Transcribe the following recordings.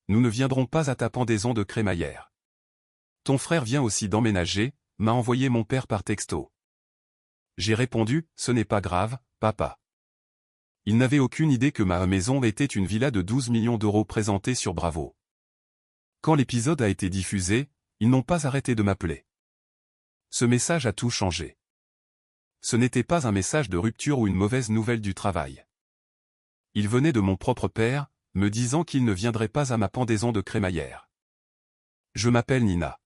nous ne viendrons pas à ta pendaison de crémaillère. Ton frère vient aussi d'emménager, m'a envoyé mon père par texto. J'ai répondu, ce n'est pas grave, papa. Il n'avait aucune idée que ma maison était une villa de 12 millions d'euros présentée sur Bravo. Quand l'épisode a été diffusé, ils n'ont pas arrêté de m'appeler. Ce message a tout changé. Ce n'était pas un message de rupture ou une mauvaise nouvelle du travail. Il venait de mon propre père, me disant qu'il ne viendrait pas à ma pendaison de crémaillère. Je m'appelle Nina.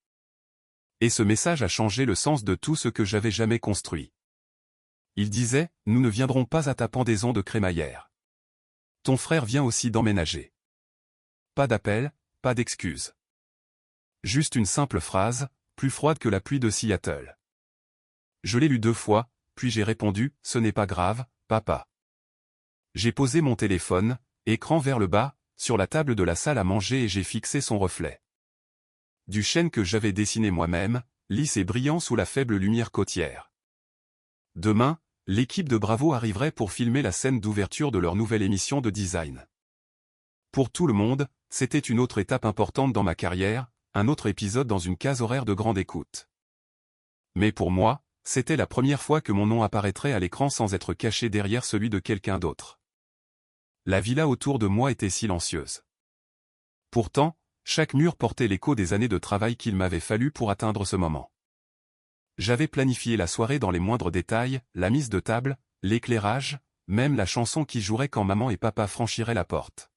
Et ce message a changé le sens de tout ce que j'avais jamais construit. Il disait, nous ne viendrons pas à ta pendaison de crémaillère. Ton frère vient aussi d'emménager. Pas d'appel, pas d'excuse. Juste une simple phrase, plus froide que la pluie de Seattle. Je l'ai lu 2 fois, puis j'ai répondu, ce n'est pas grave, papa. J'ai posé mon téléphone, écran vers le bas, sur la table de la salle à manger et j'ai fixé son reflet. Du chêne que j'avais dessiné moi-même, lisse et brillant sous la faible lumière côtière. Demain, l'équipe de Bravo arriverait pour filmer la scène d'ouverture de leur nouvelle émission de design. Pour tout le monde, c'était une autre étape importante dans ma carrière, un autre épisode dans une case horaire de grande écoute. Mais pour moi, c'était la première fois que mon nom apparaîtrait à l'écran sans être caché derrière celui de quelqu'un d'autre. La villa autour de moi était silencieuse. Pourtant, chaque mur portait l'écho des années de travail qu'il m'avait fallu pour atteindre ce moment. J'avais planifié la soirée dans les moindres détails, la mise de table, l'éclairage, même la chanson qui jouerait quand maman et papa franchiraient la porte.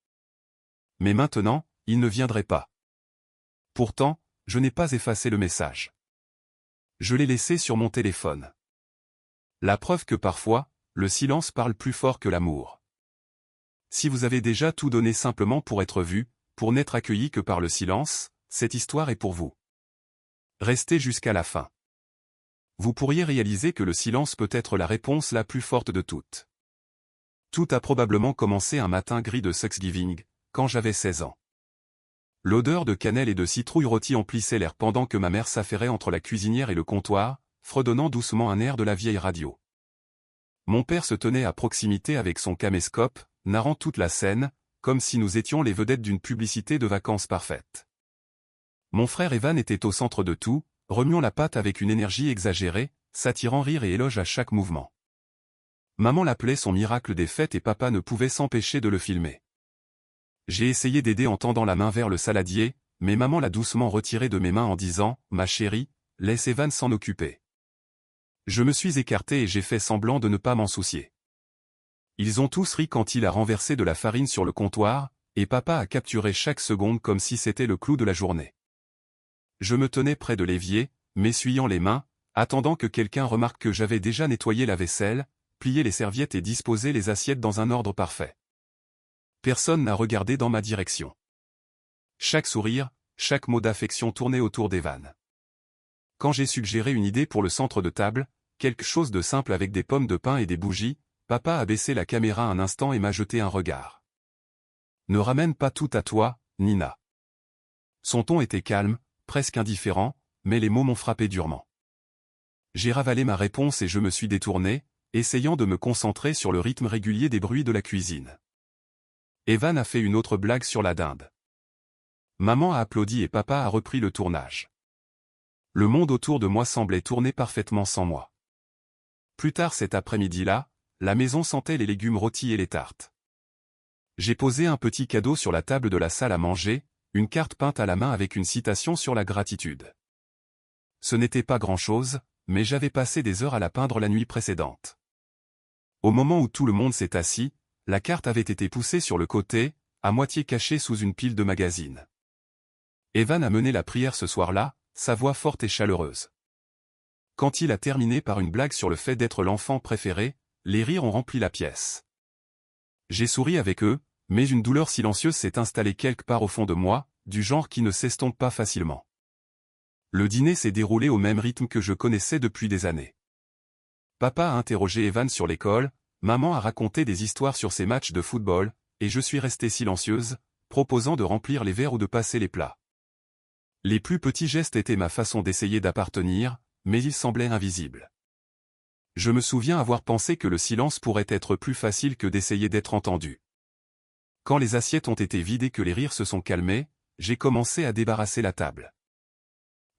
Mais maintenant, ils ne viendraient pas. Pourtant, je n'ai pas effacé le message. Je l'ai laissé sur mon téléphone. La preuve que parfois, le silence parle plus fort que l'amour. Si vous avez déjà tout donné simplement pour être vu, pour n'être accueilli que par le silence, cette histoire est pour vous. Restez jusqu'à la fin. Vous pourriez réaliser que le silence peut être la réponse la plus forte de toutes. Tout a probablement commencé un matin gris de Thanksgiving, quand j'avais 16 ans. L'odeur de cannelle et de citrouille rôtie emplissait l'air pendant que ma mère s'affairait entre la cuisinière et le comptoir, fredonnant doucement un air de la vieille radio. Mon père se tenait à proximité avec son caméscope, narrant toute la scène, comme si nous étions les vedettes d'une publicité de vacances parfaite. Mon frère Evan était au centre de tout, remuant la pâte avec une énergie exagérée, s'attirant rire et éloge à chaque mouvement. Maman l'appelait son miracle des fêtes et papa ne pouvait s'empêcher de le filmer. J'ai essayé d'aider en tendant la main vers le saladier, mais maman l'a doucement retiré de mes mains en disant « Ma chérie, laisse Evan s'en occuper ». Je me suis écarté et j'ai fait semblant de ne pas m'en soucier. Ils ont tous ri quand il a renversé de la farine sur le comptoir, et papa a capturé chaque seconde comme si c'était le clou de la journée. Je me tenais près de l'évier, m'essuyant les mains, attendant que quelqu'un remarque que j'avais déjà nettoyé la vaisselle, plié les serviettes et disposé les assiettes dans un ordre parfait. Personne n'a regardé dans ma direction. Chaque sourire, chaque mot d'affection tournait autour d'Evan. Quand j'ai suggéré une idée pour le centre de table, quelque chose de simple avec des pommes de pin et des bougies, papa a baissé la caméra un instant et m'a jeté un regard. Ne ramène pas tout à toi, Nina. Son ton était calme, presque indifférent, mais les mots m'ont frappé durement. J'ai ravalé ma réponse et je me suis détourné, essayant de me concentrer sur le rythme régulier des bruits de la cuisine. Evan a fait une autre blague sur la dinde. Maman a applaudi et papa a repris le tournage. Le monde autour de moi semblait tourner parfaitement sans moi. Plus tard cet après-midi-là, la maison sentait les légumes rôtis et les tartes. J'ai posé un petit cadeau sur la table de la salle à manger, une carte peinte à la main avec une citation sur la gratitude. Ce n'était pas grand-chose, mais j'avais passé des heures à la peindre la nuit précédente. Au moment où tout le monde s'est assis, la carte avait été poussée sur le côté, à moitié cachée sous une pile de magazines. Evan a mené la prière ce soir-là, sa voix forte et chaleureuse. Quand il a terminé par une blague sur le fait d'être l'enfant préféré, les rires ont rempli la pièce. J'ai souri avec eux, mais une douleur silencieuse s'est installée quelque part au fond de moi, du genre qui ne s'estompe pas facilement. Le dîner s'est déroulé au même rythme que je connaissais depuis des années. Papa a interrogé Evan sur l'école, maman a raconté des histoires sur ses matchs de football, et je suis restée silencieuse, proposant de remplir les verres ou de passer les plats. Les plus petits gestes étaient ma façon d'essayer d'appartenir, mais ils semblaient invisibles. Je me souviens avoir pensé que le silence pourrait être plus facile que d'essayer d'être entendu. Quand les assiettes ont été vidées que les rires se sont calmés, j'ai commencé à débarrasser la table.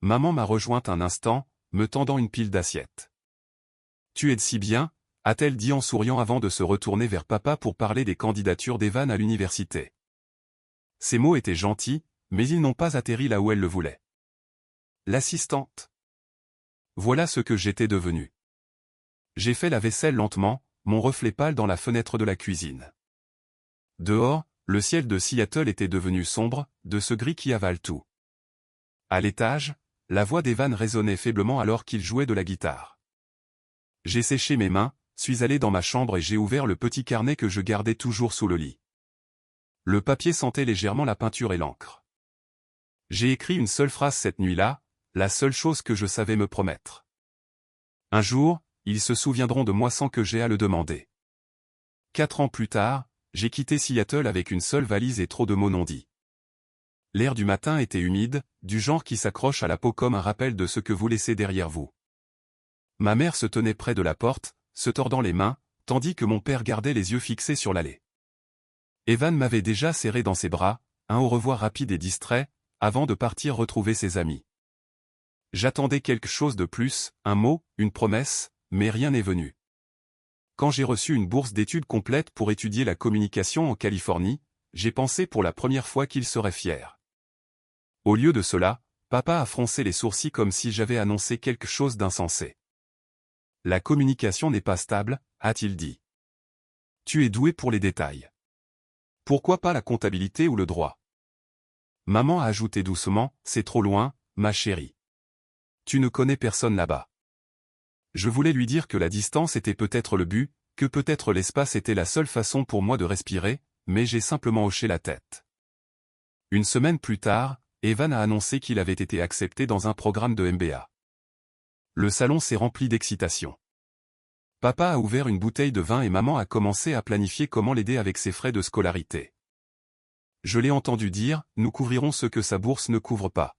Maman m'a rejointe un instant, me tendant une pile d'assiettes. « Tu aides si bien », a-t-elle dit en souriant avant de se retourner vers papa pour parler des candidatures d'Evan à l'université. Ces mots étaient gentils, mais ils n'ont pas atterri là où elle le voulait. L'assistante. Voilà ce que j'étais devenu. J'ai fait la vaisselle lentement, mon reflet pâle dans la fenêtre de la cuisine. Dehors, le ciel de Seattle était devenu sombre, de ce gris qui avale tout. À l'étage, la voix d'Evan résonnait faiblement alors qu'il jouait de la guitare. J'ai séché mes mains, suis allé dans ma chambre et j'ai ouvert le petit carnet que je gardais toujours sous le lit. Le papier sentait légèrement la peinture et l'encre. J'ai écrit une seule phrase cette nuit-là, la seule chose que je savais me promettre. Un jour, ils se souviendront de moi sans que j'aie à le demander. 4 ans plus tard, j'ai quitté Seattle avec une seule valise et trop de mots non dits. L'air du matin était humide, du genre qui s'accroche à la peau comme un rappel de ce que vous laissez derrière vous. Ma mère se tenait près de la porte, se tordant les mains, tandis que mon père gardait les yeux fixés sur l'allée. Evan m'avait déjà serré dans ses bras, un au revoir rapide et distrait, avant de partir retrouver ses amis. J'attendais quelque chose de plus, un mot, une promesse, mais rien n'est venu. Quand j'ai reçu une bourse d'études complète pour étudier la communication en Californie, j'ai pensé pour la première fois qu'il serait fier. Au lieu de cela, papa a froncé les sourcils comme si j'avais annoncé quelque chose d'insensé. La communication n'est pas stable, a-t-il dit. Tu es doué pour les détails. Pourquoi pas la comptabilité ou le droit? Maman a ajouté doucement, c'est trop loin, ma chérie. Tu ne connais personne là-bas. Je voulais lui dire que la distance était peut-être le but, que peut-être l'espace était la seule façon pour moi de respirer, mais j'ai simplement hoché la tête. Une semaine plus tard, Evan a annoncé qu'il avait été accepté dans un programme de MBA. Le salon s'est rempli d'excitation. Papa a ouvert une bouteille de vin et maman a commencé à planifier comment l'aider avec ses frais de scolarité. Je l'ai entendu dire, nous couvrirons ce que sa bourse ne couvre pas.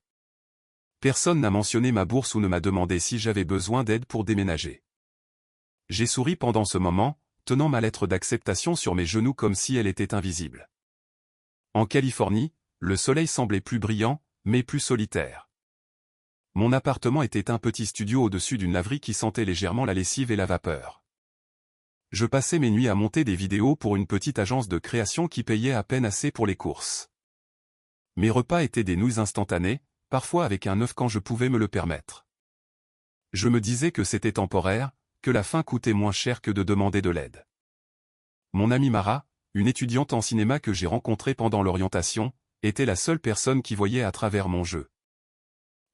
Personne n'a mentionné ma bourse ou ne m'a demandé si j'avais besoin d'aide pour déménager. J'ai souri pendant ce moment, tenant ma lettre d'acceptation sur mes genoux comme si elle était invisible. En Californie, le soleil semblait plus brillant, mais plus solitaire. Mon appartement était un petit studio au-dessus d'une laverie qui sentait légèrement la lessive et la vapeur. Je passais mes nuits à monter des vidéos pour une petite agence de création qui payait à peine assez pour les courses. Mes repas étaient des nouilles instantanées, parfois avec un œuf quand je pouvais me le permettre. Je me disais que c'était temporaire, que la faim coûtait moins cher que de demander de l'aide. Mon amie Mara, une étudiante en cinéma que j'ai rencontrée pendant l'orientation, était la seule personne qui voyait à travers mon jeu.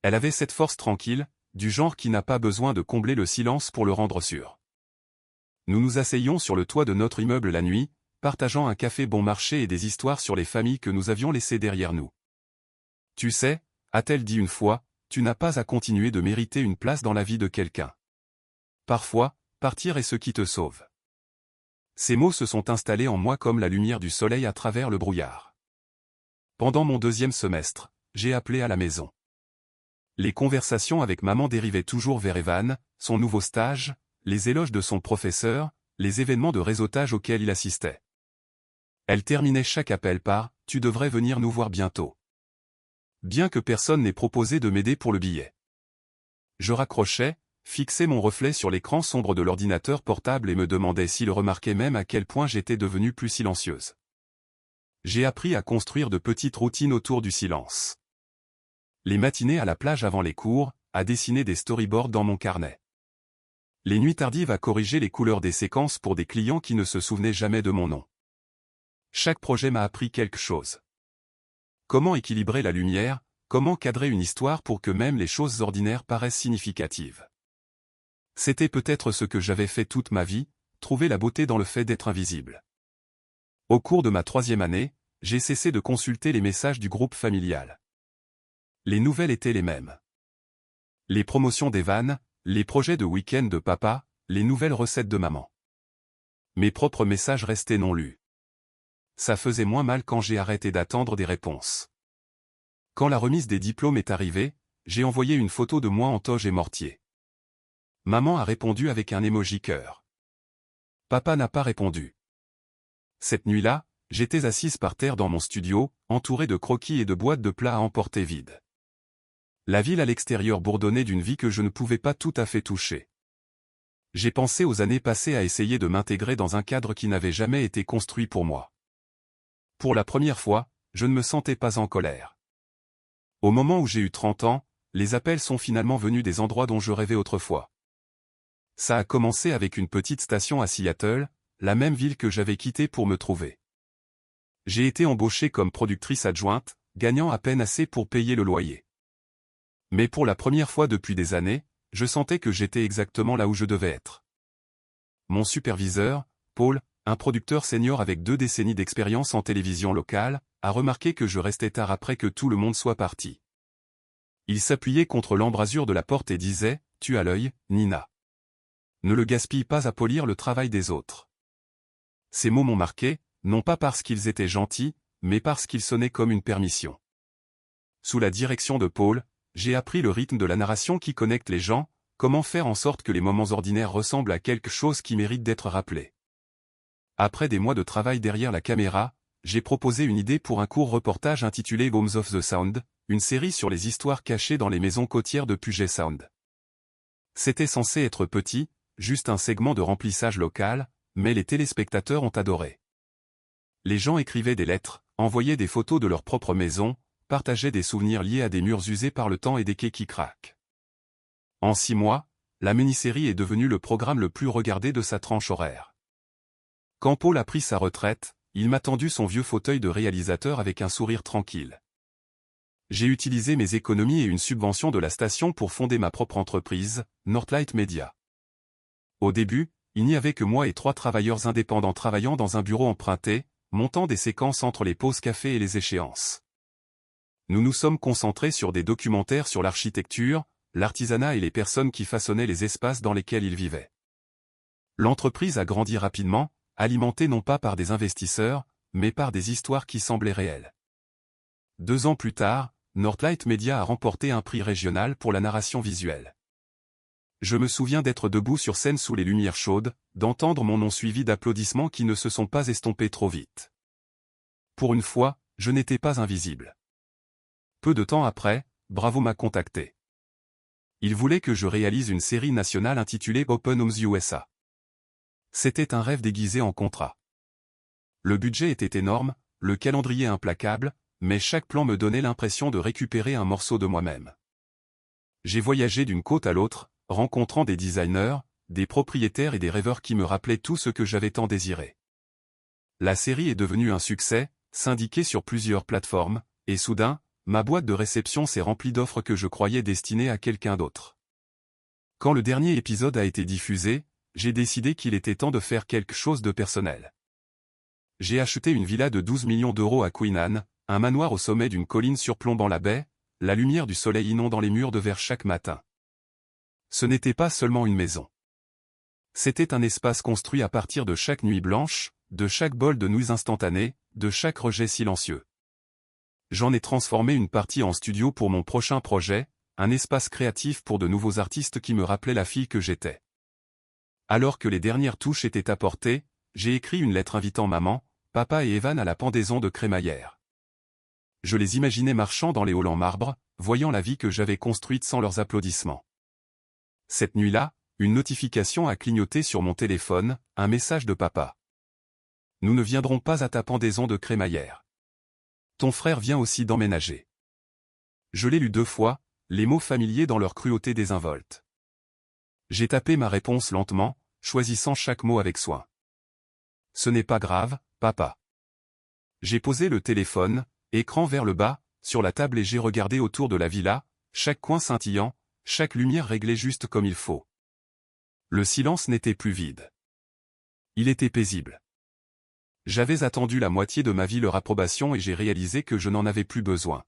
Elle avait cette force tranquille, du genre qui n'a pas besoin de combler le silence pour le rendre sûr. Nous nous asseyions sur le toit de notre immeuble la nuit, partageant un café bon marché et des histoires sur les familles que nous avions laissées derrière nous. Tu sais, a-t-elle dit une fois, tu n'as pas à continuer de mériter une place dans la vie de quelqu'un. Parfois, partir est ce qui te sauve. Ces mots se sont installés en moi comme la lumière du soleil à travers le brouillard. Pendant mon 2e semestre, j'ai appelé à la maison. Les conversations avec maman dérivaient toujours vers Evan, son nouveau stage, les éloges de son professeur, les événements de réseautage auxquels il assistait. Elle terminait chaque appel par « Tu devrais venir nous voir bientôt ». Bien que personne n'ait proposé de m'aider pour le billet. Je raccrochais, fixais mon reflet sur l'écran sombre de l'ordinateur portable et me demandais s'il remarquait même à quel point j'étais devenue plus silencieuse. J'ai appris à construire de petites routines autour du silence. Les matinées à la plage avant les cours, à dessiner des storyboards dans mon carnet. Les nuits tardives à corriger les couleurs des séquences pour des clients qui ne se souvenaient jamais de mon nom. Chaque projet m'a appris quelque chose. Comment équilibrer la lumière, comment cadrer une histoire pour que même les choses ordinaires paraissent significatives. C'était peut-être ce que j'avais fait toute ma vie, trouver la beauté dans le fait d'être invisible. Au cours de ma 3e année, j'ai cessé de consulter les messages du groupe familial. Les nouvelles étaient les mêmes. Les promotions d'Evan, les projets de week-end de papa, les nouvelles recettes de maman. Mes propres messages restaient non lus. Ça faisait moins mal quand j'ai arrêté d'attendre des réponses. Quand la remise des diplômes est arrivée, j'ai envoyé une photo de moi en toge et mortier. Maman a répondu avec un emoji cœur. Papa n'a pas répondu. Cette nuit-là, j'étais assise par terre dans mon studio, entourée de croquis et de boîtes de plats à emporter vides. La ville à l'extérieur bourdonnait d'une vie que je ne pouvais pas tout à fait toucher. J'ai pensé aux années passées à essayer de m'intégrer dans un cadre qui n'avait jamais été construit pour moi. Pour la première fois, je ne me sentais pas en colère. Au moment où j'ai eu 30 ans, les appels sont finalement venus des endroits dont je rêvais autrefois. Ça a commencé avec une petite station à Seattle, la même ville que j'avais quittée pour me trouver. J'ai été embauchée comme productrice adjointe, gagnant à peine assez pour payer le loyer. Mais pour la première fois depuis des années, je sentais que j'étais exactement là où je devais être. Mon superviseur, Paul, un producteur senior avec 2 décennies d'expérience en télévision locale, a remarqué que je restais tard après que tout le monde soit parti. Il s'appuyait contre l'embrasure de la porte et disait « Tu as l'œil, Nina. Ne le gaspille pas à polir le travail des autres. » Ces mots m'ont marqué, non pas parce qu'ils étaient gentils, mais parce qu'ils sonnaient comme une permission. Sous la direction de Paul, j'ai appris le rythme de la narration qui connecte les gens, comment faire en sorte que les moments ordinaires ressemblent à quelque chose qui mérite d'être rappelé. Après des mois de travail derrière la caméra, j'ai proposé une idée pour un court reportage intitulé Homes of the Sound, une série sur les histoires cachées dans les maisons côtières de Puget Sound. C'était censé être petit, juste un segment de remplissage local, mais les téléspectateurs ont adoré. Les gens écrivaient des lettres, envoyaient des photos de leur propre maison, partageaient des souvenirs liés à des murs usés par le temps et des quais qui craquent. En 6 mois, la mini-série est devenue le programme le plus regardé de sa tranche horaire. Quand Paul a pris sa retraite, il m'a tendu son vieux fauteuil de réalisateur avec un sourire tranquille. J'ai utilisé mes économies et une subvention de la station pour fonder ma propre entreprise, Northlight Media. Au début, il n'y avait que moi et 3 travailleurs indépendants travaillant dans un bureau emprunté, montant des séquences entre les pauses café et les échéances. Nous nous sommes concentrés sur des documentaires sur l'architecture, l'artisanat et les personnes qui façonnaient les espaces dans lesquels ils vivaient. L'entreprise a grandi rapidement, alimentée non pas par des investisseurs, mais par des histoires qui semblaient réelles. 2 ans plus tard, Northlight Media a remporté un prix régional pour la narration visuelle. Je me souviens d'être debout sur scène sous les lumières chaudes, d'entendre mon nom suivi d'applaudissements qui ne se sont pas estompés trop vite. Pour une fois, je n'étais pas invisible. Peu de temps après, Bravo m'a contacté. Il voulait que je réalise une série nationale intitulée Open Homes USA. C'était un rêve déguisé en contrat. Le budget était énorme, le calendrier implacable, mais chaque plan me donnait l'impression de récupérer un morceau de moi-même. J'ai voyagé d'une côte à l'autre, rencontrant des designers, des propriétaires et des rêveurs qui me rappelaient tout ce que j'avais tant désiré. La série est devenue un succès, syndiquée sur plusieurs plateformes, et soudain, ma boîte de réception s'est remplie d'offres que je croyais destinées à quelqu'un d'autre. Quand le dernier épisode a été diffusé, j'ai décidé qu'il était temps de faire quelque chose de personnel. J'ai acheté une villa de 12 millions d'euros à Queen Anne, un manoir au sommet d'une colline surplombant la baie, la lumière du soleil inondant les murs de verre chaque matin. Ce n'était pas seulement une maison. C'était un espace construit à partir de chaque nuit blanche, de chaque bol de nouilles instantanées, de chaque rejet silencieux. J'en ai transformé une partie en studio pour mon prochain projet, un espace créatif pour de nouveaux artistes qui me rappelaient la fille que j'étais. Alors que les dernières touches étaient apportées, j'ai écrit une lettre invitant maman, papa et Evan à la pendaison de crémaillère. Je les imaginais marchant dans les halls en marbre, voyant la vie que j'avais construite sans leurs applaudissements. Cette nuit-là, une notification a clignoté sur mon téléphone, un message de papa. Nous ne viendrons pas à ta pendaison de crémaillère. Ton frère vient aussi d'emménager. Je l'ai lu 2 fois, les mots familiers dans leur cruauté désinvolte. J'ai tapé ma réponse lentement, choisissant chaque mot avec soin. Ce n'est pas grave, papa. J'ai posé le téléphone, écran vers le bas, sur la table et j'ai regardé autour de la villa, chaque coin scintillant, chaque lumière réglée juste comme il faut. Le silence n'était plus vide. Il était paisible. J'avais attendu la moitié de ma vie leur approbation et j'ai réalisé que je n'en avais plus besoin.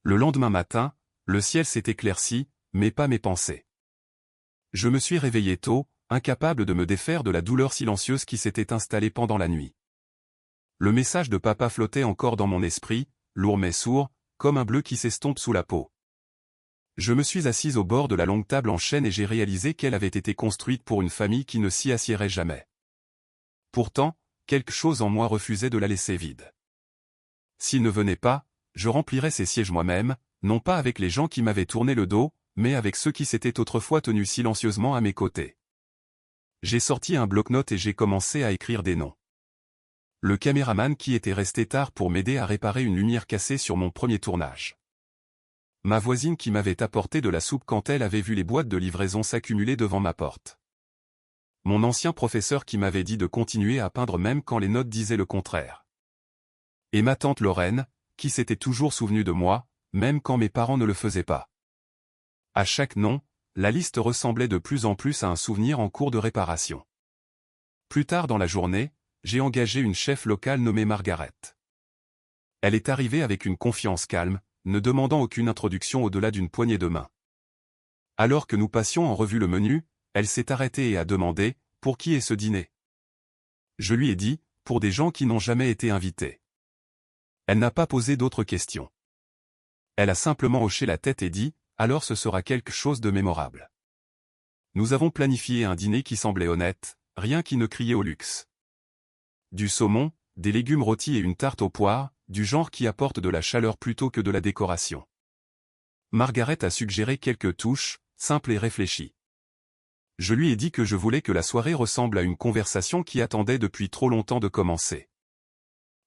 Le lendemain matin, le ciel s'est éclairci, mais pas mes pensées. Je me suis réveillé tôt, incapable de me défaire de la douleur silencieuse qui s'était installée pendant la nuit. Le message de papa flottait encore dans mon esprit, lourd mais sourd, comme un bleu qui s'estompe sous la peau. Je me suis assise au bord de la longue table en chêne et j'ai réalisé qu'elle avait été construite pour une famille qui ne s'y assiérait jamais. Pourtant, quelque chose en moi refusait de la laisser vide. S'il ne venait pas, je remplirais ces sièges moi-même, non pas avec les gens qui m'avaient tourné le dos, mais avec ceux qui s'étaient autrefois tenus silencieusement à mes côtés. J'ai sorti un bloc-notes et j'ai commencé à écrire des noms. Le caméraman qui était resté tard pour m'aider à réparer une lumière cassée sur mon premier tournage. Ma voisine qui m'avait apporté de la soupe quand elle avait vu les boîtes de livraison s'accumuler devant ma porte. Mon ancien professeur qui m'avait dit de continuer à peindre même quand les notes disaient le contraire. Et ma tante Lorraine, qui s'était toujours souvenue de moi, même quand mes parents ne le faisaient pas. À chaque nom, la liste ressemblait de plus en plus à un souvenir en cours de réparation. Plus tard dans la journée, j'ai engagé une chef locale nommée Margaret. Elle est arrivée avec une confiance calme, ne demandant aucune introduction au-delà d'une poignée de main. Alors que nous passions en revue le menu, elle s'est arrêtée et a demandé « Pour qui est ce dîner ?» Je lui ai dit « Pour des gens qui n'ont jamais été invités ». Elle n'a pas posé d'autres questions. Elle a simplement hoché la tête et dit « Alors ce sera quelque chose de mémorable ». Nous avons planifié un dîner qui semblait honnête, rien qui ne criait au luxe. Du saumon, des légumes rôtis et une tarte aux poires, du genre qui apporte de la chaleur plutôt que de la décoration. Margaret a suggéré quelques touches, simples et réfléchies. Je lui ai dit que je voulais que la soirée ressemble à une conversation qui attendait depuis trop longtemps de commencer.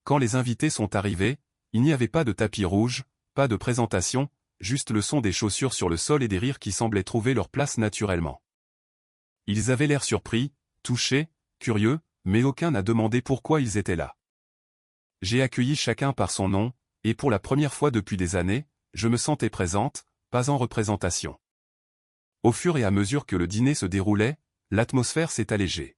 Quand les invités sont arrivés, il n'y avait pas de tapis rouge, pas de présentation, juste le son des chaussures sur le sol et des rires qui semblaient trouver leur place naturellement. Ils avaient l'air surpris, touchés, curieux, mais aucun n'a demandé pourquoi ils étaient là. J'ai accueilli chacun par son nom, et pour la première fois depuis des années, je me sentais présente, pas en représentation. Au fur et à mesure que le dîner se déroulait, l'atmosphère s'est allégée.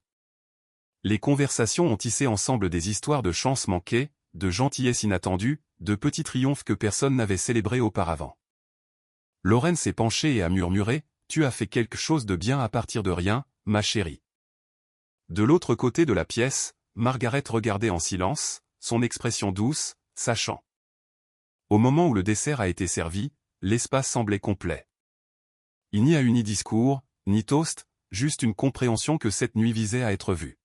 Les conversations ont tissé ensemble des histoires de chances manquées, de gentillesses inattendues, de petits triomphes que personne n'avait célébrés auparavant. Lorraine s'est penchée et a murmuré « Tu as fait quelque chose de bien à partir de rien, ma chérie. » De l'autre côté de la pièce, Margaret regardait en silence, son expression douce, sachant. Au moment où le dessert a été servi, l'espace semblait complet. Il n'y a eu ni discours, ni toast, juste une compréhension que cette nuit visait à être vue.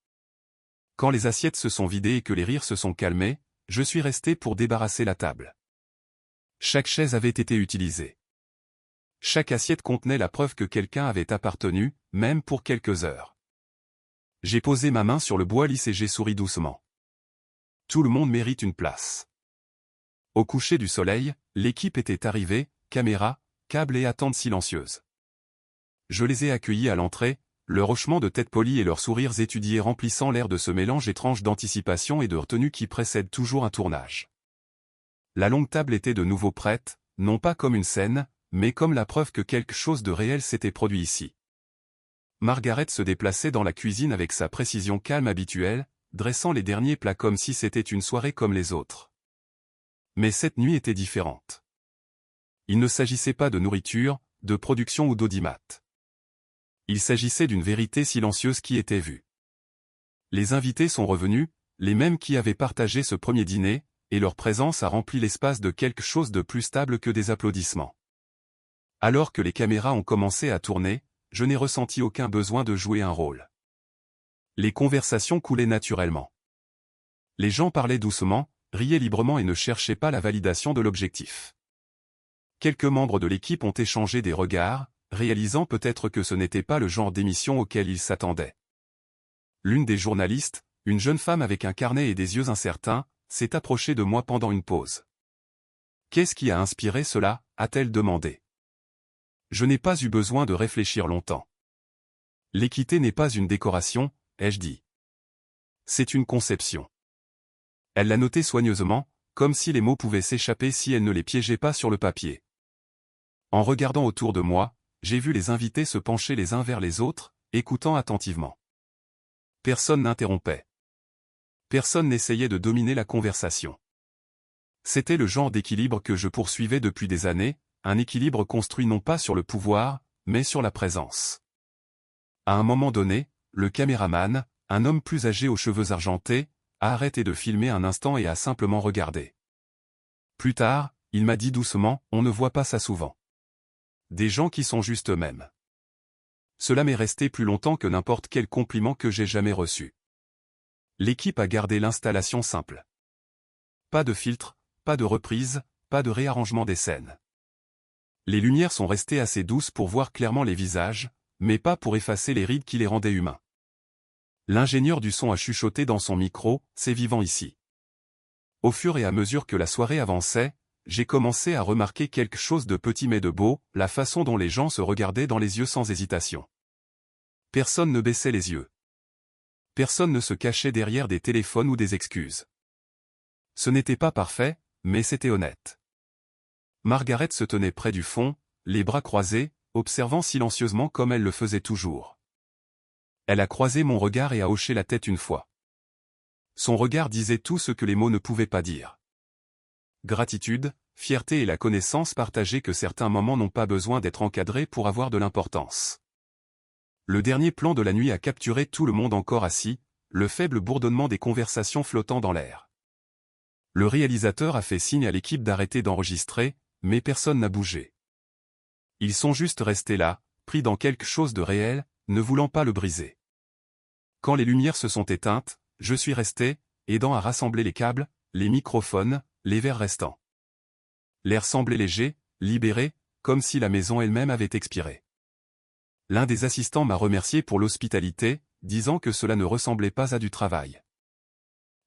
Quand les assiettes se sont vidées et que les rires se sont calmés, je suis resté pour débarrasser la table. Chaque chaise avait été utilisée. Chaque assiette contenait la preuve que quelqu'un avait appartenu, même pour quelques heures. J'ai posé ma main sur le bois lisse et j'ai souri doucement. Tout le monde mérite une place. Au coucher du soleil, l'équipe était arrivée, caméra, câble et attente silencieuse. Je les ai accueillis à l'entrée, leur hochement de tête poli et leurs sourires étudiés remplissant l'air de ce mélange étrange d'anticipation et de retenue qui précède toujours un tournage. La longue table était de nouveau prête, non pas comme une scène, mais comme la preuve que quelque chose de réel s'était produit ici. Margaret se déplaçait dans la cuisine avec sa précision calme habituelle, dressant les derniers plats comme si c'était une soirée comme les autres. Mais cette nuit était différente. Il ne s'agissait pas de nourriture, de production ou d'audimat. Il s'agissait d'une vérité silencieuse qui était vue. Les invités sont revenus, les mêmes qui avaient partagé ce premier dîner, et leur présence a rempli l'espace de quelque chose de plus stable que des applaudissements. Alors que les caméras ont commencé à tourner, je n'ai ressenti aucun besoin de jouer un rôle. Les conversations coulaient naturellement. Les gens parlaient doucement, riaient librement et ne cherchaient pas la validation de l'objectif. Quelques membres de l'équipe ont échangé des regards, réalisant peut-être que ce n'était pas le genre d'émission auquel ils s'attendaient. L'une des journalistes, une jeune femme avec un carnet et des yeux incertains, s'est approchée de moi pendant une pause. « Qu'est-ce qui a inspiré cela ?» a-t-elle demandé. Je n'ai pas eu besoin de réfléchir longtemps. L'équité n'est pas une décoration, ai-je dit. C'est une conception. Elle l'a noté soigneusement, comme si les mots pouvaient s'échapper si elle ne les piégeait pas sur le papier. En regardant autour de moi, j'ai vu les invités se pencher les uns vers les autres, écoutant attentivement. Personne n'interrompait. Personne n'essayait de dominer la conversation. C'était le genre d'équilibre que je poursuivais depuis des années, un équilibre construit non pas sur le pouvoir, mais sur la présence. À un moment donné, le caméraman, un homme plus âgé aux cheveux argentés, a arrêté de filmer un instant et a simplement regardé. Plus tard, il m'a dit doucement, on ne voit pas ça souvent. Des gens qui sont juste eux-mêmes. Cela m'est resté plus longtemps que n'importe quel compliment que j'ai jamais reçu. L'équipe a gardé l'installation simple. Pas de filtre, pas de reprise, pas de réarrangement des scènes. Les lumières sont restées assez douces pour voir clairement les visages, mais pas pour effacer les rides qui les rendaient humains. L'ingénieur du son a chuchoté dans son micro, « C'est vivant ici ». Au fur et à mesure que la soirée avançait, j'ai commencé à remarquer quelque chose de petit mais de beau, la façon dont les gens se regardaient dans les yeux sans hésitation. Personne ne baissait les yeux. Personne ne se cachait derrière des téléphones ou des excuses. Ce n'était pas parfait, mais c'était honnête. Margaret se tenait près du fond, les bras croisés, observant silencieusement comme elle le faisait toujours. Elle a croisé mon regard et a hoché la tête une fois. Son regard disait tout ce que les mots ne pouvaient pas dire. Gratitude, fierté et la connaissance partagée que certains moments n'ont pas besoin d'être encadrés pour avoir de l'importance. Le dernier plan de la nuit a capturé tout le monde encore assis, le faible bourdonnement des conversations flottant dans l'air. Le réalisateur a fait signe à l'équipe d'arrêter d'enregistrer, mais personne n'a bougé. Ils sont juste restés là, pris dans quelque chose de réel, ne voulant pas le briser. Quand les lumières se sont éteintes, je suis resté, aidant à rassembler les câbles, les microphones, les verres restants. L'air semblait léger, libéré, comme si la maison elle-même avait expiré. L'un des assistants m'a remercié pour l'hospitalité, disant que cela ne ressemblait pas à du travail.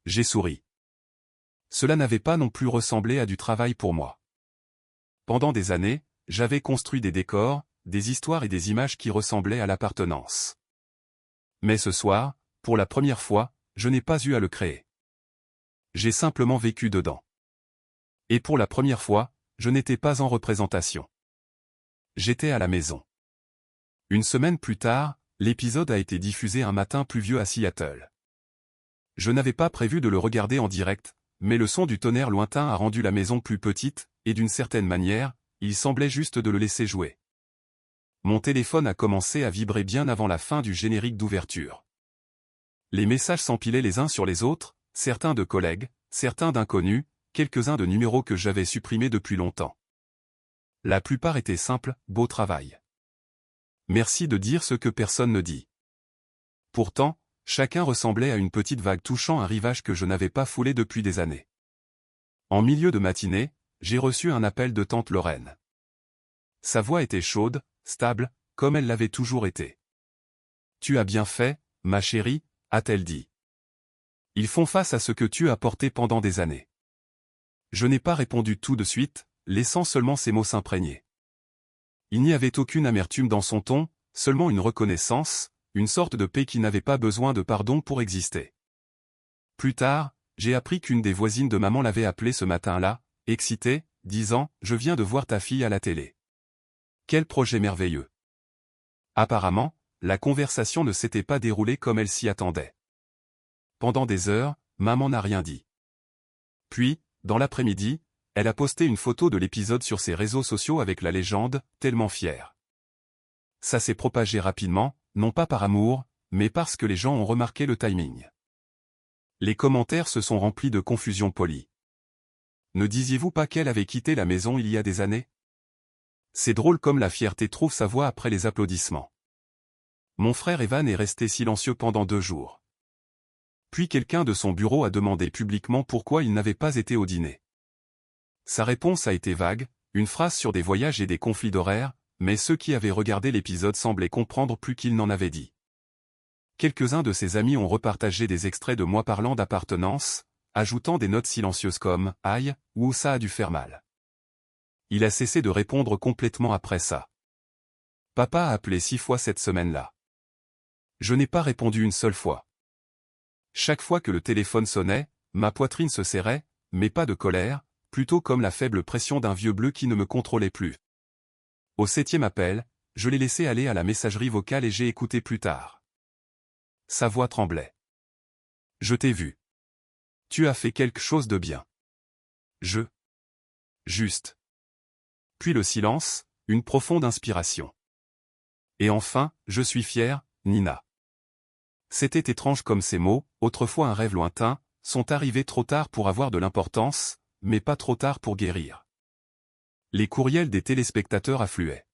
J'ai souri. Cela n'avait pas non plus ressemblé à du travail pour moi. Pendant des années, j'avais construit des décors, des histoires et des images qui ressemblaient à l'appartenance. Mais ce soir, pour la première fois, je n'ai pas eu à le créer. J'ai simplement vécu dedans. Et pour la première fois, je n'étais pas en représentation. J'étais à la maison. Une semaine plus tard, l'épisode a été diffusé un matin pluvieux à Seattle. Je n'avais pas prévu de le regarder en direct, mais le son du tonnerre lointain a rendu la maison plus petite, et d'une certaine manière, il semblait juste de le laisser jouer. Mon téléphone a commencé à vibrer bien avant la fin du générique d'ouverture. Les messages s'empilaient les uns sur les autres, certains de collègues, certains d'inconnus, quelques-uns de numéros que j'avais supprimés depuis longtemps. La plupart étaient simples, beau travail. Merci de dire ce que personne ne dit. Pourtant, chacun ressemblait à une petite vague touchant un rivage que je n'avais pas foulé depuis des années. En milieu de matinée, j'ai reçu un appel de tante Lorraine. Sa voix était chaude, stable, comme elle l'avait toujours été. « Tu as bien fait, ma chérie », a-t-elle dit. « Ils font face à ce que tu as porté pendant des années. » Je n'ai pas répondu tout de suite, laissant seulement ces mots s'imprégner. Il n'y avait aucune amertume dans son ton, seulement une reconnaissance, une sorte de paix qui n'avait pas besoin de pardon pour exister. Plus tard, j'ai appris qu'une des voisines de maman l'avait appelée ce matin-là, excitée, disant « Je viens de voir ta fille à la télé. » Quel projet merveilleux. Apparemment, la conversation ne s'était pas déroulée comme elle s'y attendait. Pendant des heures, maman n'a rien dit. Puis, dans l'après-midi, elle a posté une photo de l'épisode sur ses réseaux sociaux avec la légende « Tellement fière ». Ça s'est propagé rapidement, non pas par amour, mais parce que les gens ont remarqué le timing. Les commentaires se sont remplis de confusion polie. Ne disiez-vous pas qu'elle avait quitté la maison il y a des années? C'est drôle comme la fierté trouve sa voie après les applaudissements. Mon frère Evan est resté silencieux pendant 2 jours. Puis quelqu'un de son bureau a demandé publiquement pourquoi il n'avait pas été au dîner. Sa réponse a été vague, une phrase sur des voyages et des conflits d'horaires, mais ceux qui avaient regardé l'épisode semblaient comprendre plus qu'il n'en avait dit. Quelques-uns de ses amis ont repartagé des extraits de moi parlant d'appartenance, ajoutant des notes silencieuses comme « Aïe » ou « Ça a dû faire mal ». Il a cessé de répondre complètement après ça. Papa a appelé 6 fois cette semaine-là. Je n'ai pas répondu une seule fois. Chaque fois que le téléphone sonnait, ma poitrine se serrait, mais pas de colère, plutôt comme la faible pression d'un vieux bleu qui ne me contrôlait plus. Au 7e appel, je l'ai laissé aller à la messagerie vocale et j'ai écouté plus tard. Sa voix tremblait. « Je t'ai vu. Tu as fait quelque chose de bien. Juste. » Puis le silence, une profonde inspiration. Et enfin, « Je suis fier, Nina. » C'était étrange comme ces mots, autrefois un rêve lointain, sont arrivés trop tard pour avoir de l'importance, mais pas trop tard pour guérir. Les courriels des téléspectateurs affluaient.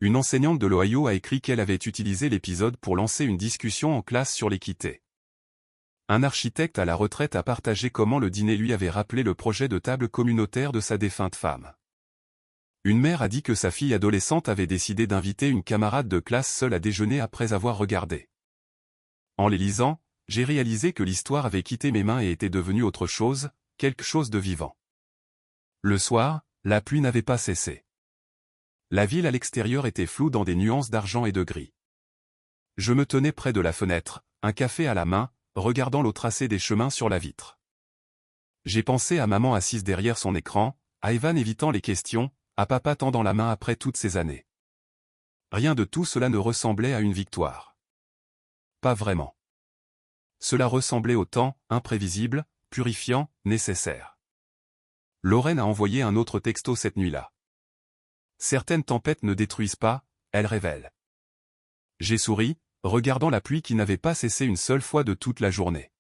Une enseignante de l'Ohio a écrit qu'elle avait utilisé l'épisode pour lancer une discussion en classe sur l'équité. Un architecte à la retraite a partagé comment le dîner lui avait rappelé le projet de table communautaire de sa défunte femme. Une mère a dit que sa fille adolescente avait décidé d'inviter une camarade de classe seule à déjeuner après avoir regardé. En les lisant, j'ai réalisé que l'histoire avait quitté mes mains et était devenue autre chose, quelque chose de vivant. Le soir, la pluie n'avait pas cessé. La ville à l'extérieur était floue dans des nuances d'argent et de gris. Je me tenais près de la fenêtre, un café à la main, regardant l'eau tracer des chemins sur la vitre. J'ai pensé à maman assise derrière son écran, à Evan évitant les questions, à papa tendant la main après toutes ces années. Rien de tout cela ne ressemblait à une victoire. Pas vraiment. Cela ressemblait au temps, imprévisible, purifiant, nécessaire. Lorraine a envoyé un autre texto cette nuit-là. Certaines tempêtes ne détruisent pas, elles révèlent. J'ai souri, regardant la pluie qui n'avait pas cessé une seule fois de toute la journée.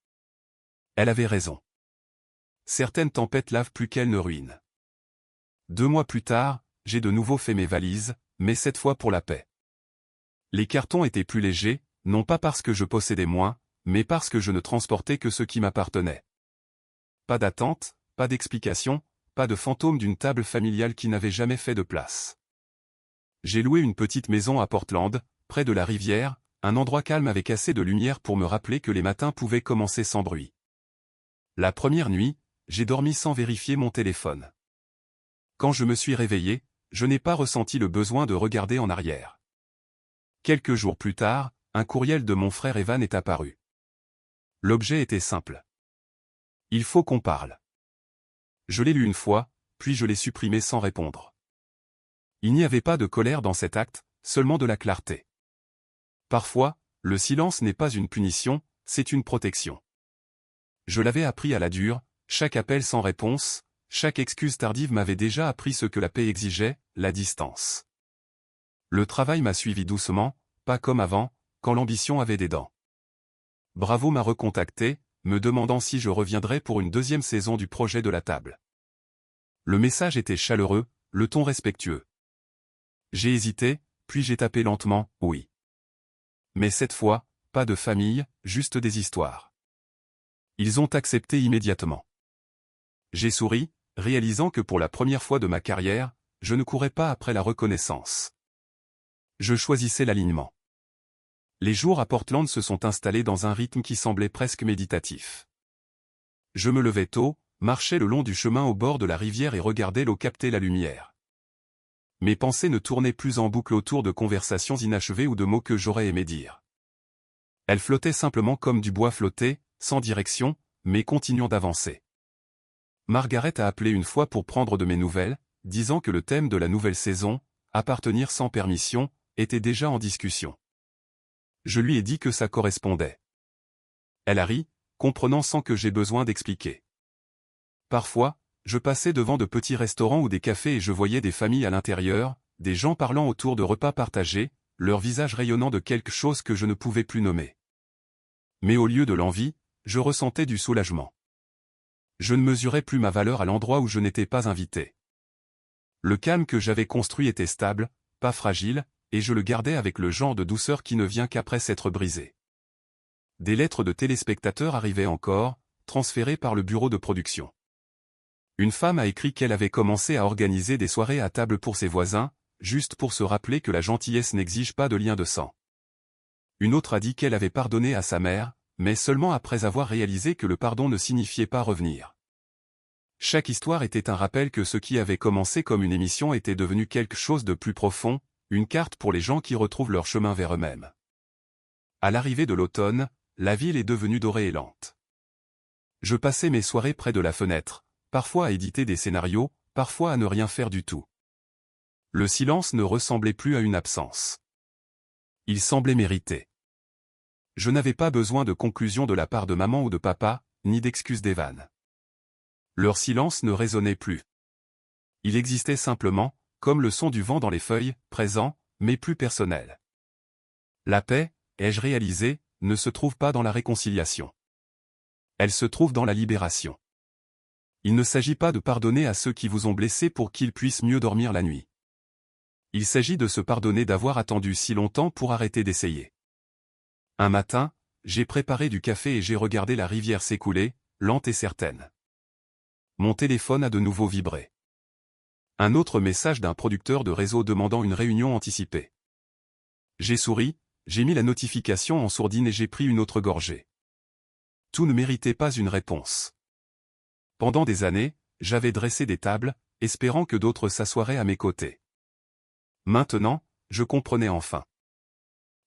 Elle avait raison. Certaines tempêtes lavent plus qu'elles ne ruinent. 2 mois plus tard, j'ai de nouveau fait mes valises, mais cette fois pour la paix. Les cartons étaient plus légers, non pas parce que je possédais moins, mais parce que je ne transportais que ce qui m'appartenait. Pas d'attente, pas d'explication, pas de fantôme d'une table familiale qui n'avait jamais fait de place. J'ai loué une petite maison à Portland, près de la rivière, un endroit calme avec assez de lumière pour me rappeler que les matins pouvaient commencer sans bruit. La première nuit, j'ai dormi sans vérifier mon téléphone. Quand je me suis réveillé, je n'ai pas ressenti le besoin de regarder en arrière. Quelques jours plus tard, un courriel de mon frère Evan est apparu. L'objet était simple. Il faut qu'on parle. Je l'ai lu une fois, puis je l'ai supprimé sans répondre. Il n'y avait pas de colère dans cet acte, seulement de la clarté. Parfois, le silence n'est pas une punition, c'est une protection. Je l'avais appris à la dure, chaque appel sans réponse, chaque excuse tardive m'avait déjà appris ce que la paix exigeait, la distance. Le travail m'a suivi doucement, pas comme avant, quand l'ambition avait des dents. Bravo m'a recontacté, me demandant si je reviendrais pour une 2e saison du projet de la table. Le message était chaleureux, le ton respectueux. J'ai hésité, puis j'ai tapé lentement, oui. Mais cette fois, pas de famille, juste des histoires. Ils ont accepté immédiatement. J'ai souri, réalisant que pour la première fois de ma carrière, je ne courais pas après la reconnaissance. Je choisissais l'alignement. Les jours à Portland se sont installés dans un rythme qui semblait presque méditatif. Je me levais tôt, marchais le long du chemin au bord de la rivière et regardais l'eau capter la lumière. Mes pensées ne tournaient plus en boucle autour de conversations inachevées ou de mots que j'aurais aimé dire. Elles flottaient simplement comme du bois flotté, sans direction, mais continuant d'avancer. Margaret a appelé une fois pour prendre de mes nouvelles, disant que le thème de la nouvelle saison, appartenir sans permission, était déjà en discussion. Je lui ai dit que ça correspondait. Elle a ri, comprenant sans que j'aie besoin d'expliquer. Parfois, je passais devant de petits restaurants ou des cafés et je voyais des familles à l'intérieur, des gens parlant autour de repas partagés, leurs visages rayonnant de quelque chose que je ne pouvais plus nommer. Mais au lieu de l'envie, je ressentais du soulagement. Je ne mesurais plus ma valeur à l'endroit où je n'étais pas invité. Le calme que j'avais construit était stable, pas fragile, et je le gardais avec le genre de douceur qui ne vient qu'après s'être brisé. Des lettres de téléspectateurs arrivaient encore, transférées par le bureau de production. Une femme a écrit qu'elle avait commencé à organiser des soirées à table pour ses voisins, juste pour se rappeler que la gentillesse n'exige pas de lien de sang. Une autre a dit qu'elle avait pardonné à sa mère, mais seulement après avoir réalisé que le pardon ne signifiait pas revenir. Chaque histoire était un rappel que ce qui avait commencé comme une émission était devenu quelque chose de plus profond, une carte pour les gens qui retrouvent leur chemin vers eux-mêmes. À l'arrivée de l'automne, la ville est devenue dorée et lente. Je passais mes soirées près de la fenêtre, parfois à éditer des scénarios, parfois à ne rien faire du tout. Le silence ne ressemblait plus à une absence. Il semblait mérité. Je n'avais pas besoin de conclusion de la part de maman ou de papa, ni d'excuses d'Evan. Leur silence ne résonnait plus. Il existait simplement, comme le son du vent dans les feuilles, présent, mais plus personnel. La paix, ai-je réalisé, ne se trouve pas dans la réconciliation. Elle se trouve dans la libération. Il ne s'agit pas de pardonner à ceux qui vous ont blessé pour qu'ils puissent mieux dormir la nuit. Il s'agit de se pardonner d'avoir attendu si longtemps pour arrêter d'essayer. Un matin, j'ai préparé du café et j'ai regardé la rivière s'écouler, lente et certaine. Mon téléphone a de nouveau vibré. Un autre message d'un producteur de réseau demandant une réunion anticipée. J'ai souri, j'ai mis la notification en sourdine et j'ai pris une autre gorgée. Tout ne méritait pas une réponse. Pendant des années, j'avais dressé des tables, espérant que d'autres s'assoiraient à mes côtés. Maintenant, je comprenais enfin.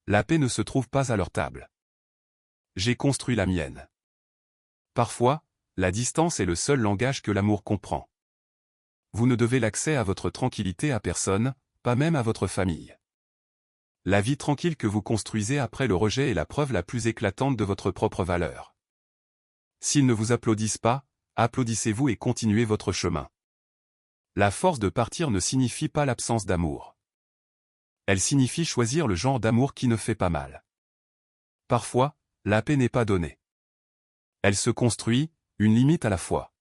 La paix ne se trouve pas à leur table. J'ai construit la mienne. Parfois, la distance est le seul langage que l'amour comprend. Vous ne devez l'accès à votre tranquillité à personne, pas même à votre famille. La vie tranquille que vous construisez après le rejet est la preuve la plus éclatante de votre propre valeur. S'ils ne vous applaudissent pas, applaudissez-vous et continuez votre chemin. La force de partir ne signifie pas l'absence d'amour. Elle signifie choisir le genre d'amour qui ne fait pas mal. Parfois, la paix n'est pas donnée. Elle se construit, une limite à la fois.